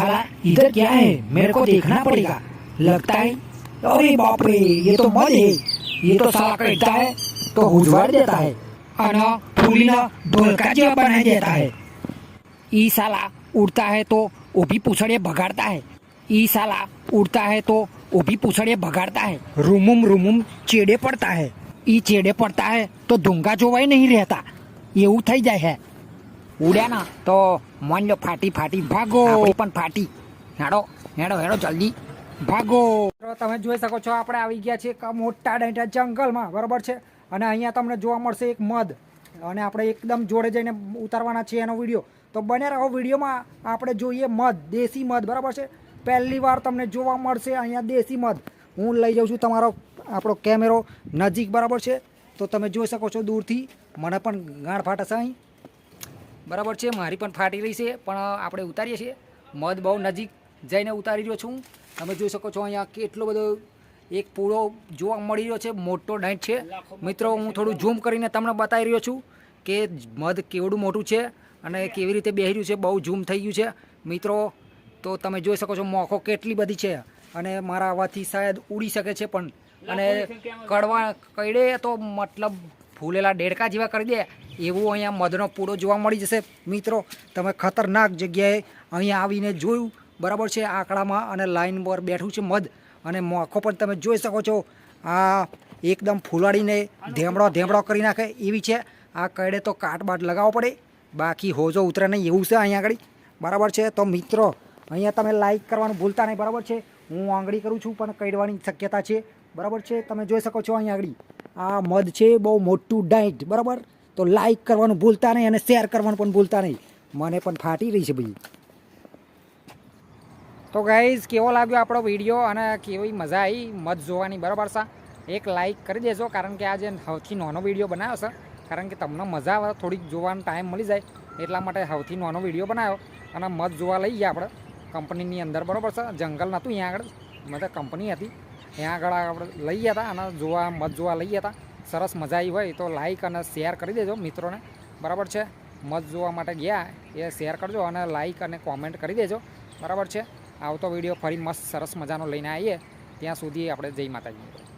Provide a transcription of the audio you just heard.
साला इधर क्या है, मेरे को देखना पड़ेगा। लगता है अरे बाप रे, ये तो मध है। ये तो साला कटता है तो उजवाड़ देता है અને ફૂલીને ઢોલકા જેવા બનાવી દેતા है। ई साला उड़ता है तो ऊभी पूछड़े भगाड़ता है। ई साला उड़ता है तो ऊभी पूछड़े भगाड़ता है। रूमुम चेड़े पड़ता है। ई चेड़े पड़ता है तो धुंगा जोवाई नहीं रहता। એવું થઈ જાય છે। ઉડ્યા ના તો માન લો ફાટી ભાગો, આપણી પણ ફાટી। હેડો હેડો હેડો જલ્દી ભાગો। તમે જોઈ શકો છો આપણે આવી ગયા છે એક મોટા ડાયટા જંગલમાં, બરાબર છે। અને અહીંયા તમને જોવા મળશે એક મધ, અને આપણે એકદમ જોડે જઈને ઉતારવાના છે એનો વિડીયો। તો બને રહો વિડીયોમાં, આપણે જોઈએ મધ, દેશી મધ, બરાબર છે। પહેલી વાર તમને જોવા મળશે અહીંયા દેશી મધ। હું લઈ જાઉં છું તમારો આપણો કેમેરો નજીક, બરાબર છે। તો તમે જોઈ શકો છો દૂરથી મને પણ ગાંઠ ફાટે છે અહીં, બરાબર છે। મારી પણ ફાટી રહી છે, પણ આપણે ઉતારીએ છીએ મધ। બહુ નજીક જઈને ઉતારી રહ્યો છું। તમે જોઈ શકો છો અહીંયા કેટલો બધો એક પૂળો જોવા મળી રહ્યો છે, મોટો ડાંટ છે મિત્રો। હું થોડું ઝૂમ કરીને તમને બતાવી રહ્યો છું કે મધ કેવડું મોટું છે અને કેવી રીતે બેસી રહ્યું છે। બહુ ઝૂમ થઈ ગયું છે મિત્રો। તો તમે જોઈ શકો છો મોખો કેટલી બધી છે, અને મારા અવાજથી શાયદ ઉડી શકે છે પણ, અને કડવા કઈડે તો મતલબ ફૂલેલા ડેડકા જેવા કરી દે એવું અહીંયા મધનો પૂળો જોવા મળી જશે મિત્રો। તમે ખતરનાક જગ્યાએ અહીંયા આવીને જોયું, બરાબર છે। આંકડામાં અને લાઈન પર બેઠું છે મધ, અને મોખો પણ તમે જોઈ શકો છો આ એકદમ ફૂલાડીને ધેમડો કરી નાખે એવી છે। આ કઈડે તો કાટ બાટ લગાવવો પડે, બાકી હોજો ઉતરે નહીં એવું છે અહીંયા આગળ, બરાબર છે। તો મિત્રો અહીંયા તમે લાઈક કરવાનું ભૂલતા નહીં, બરાબર છે। હું આંગળી કરું છું પણ કઈડવાની શક્યતા છે, બરાબર છે। તમે જોઈ શકો છો અહીંયા આગળ આ મધ છે, બહુ મોટું ડાઈટ, બરાબર। તો લાઈક કરવાનું ભૂલતા નહીં અને શેર કરવાનું પણ ભૂલતા નહીં, મને પણ ફાટી રહી છે ભાઈ। તો ગાઈઝ કેવો લાગ્યો આપણો વિડીયો અને કેવી મજા આવી મધ જોવાની, બરાબર છે। એક લાઈક કરી દેજો, કારણ કે આજે સૌથી નાનો વિડીયો બનાવ્યો છે, કારણ કે તમને મજા આવે થોડીક જોવાનો ટાઈમ મળી જાય એટલા માટે સૌથી નાનો વિડીયો બનાવ્યો। અને મધ જોવા લઈ ગયા આપણે કંપનીની અંદર, બરાબર છે। જંગલ નહોતું અહીંયા આગળ, મતલબ કંપની હતી ત્યાં આગળ આપણે લઈ ગયા હતા અને મધ જોવા લઈ ગયા હતા। સરસ મજા આવી હોય તો લાઈક અને શેર કરી દેજો મિત્રોને, બરાબર છે। મધ જોવા માટે ગયા એ શેર કરજો અને લાઈક અને કોમેન્ટ કરી દેજો, બરાબર છે। આવતો વિડીયો ફરી મસ્ત સરસ મજાનો લઈને આવીએ, ત્યાં સુધી આપણે જય માતાજી।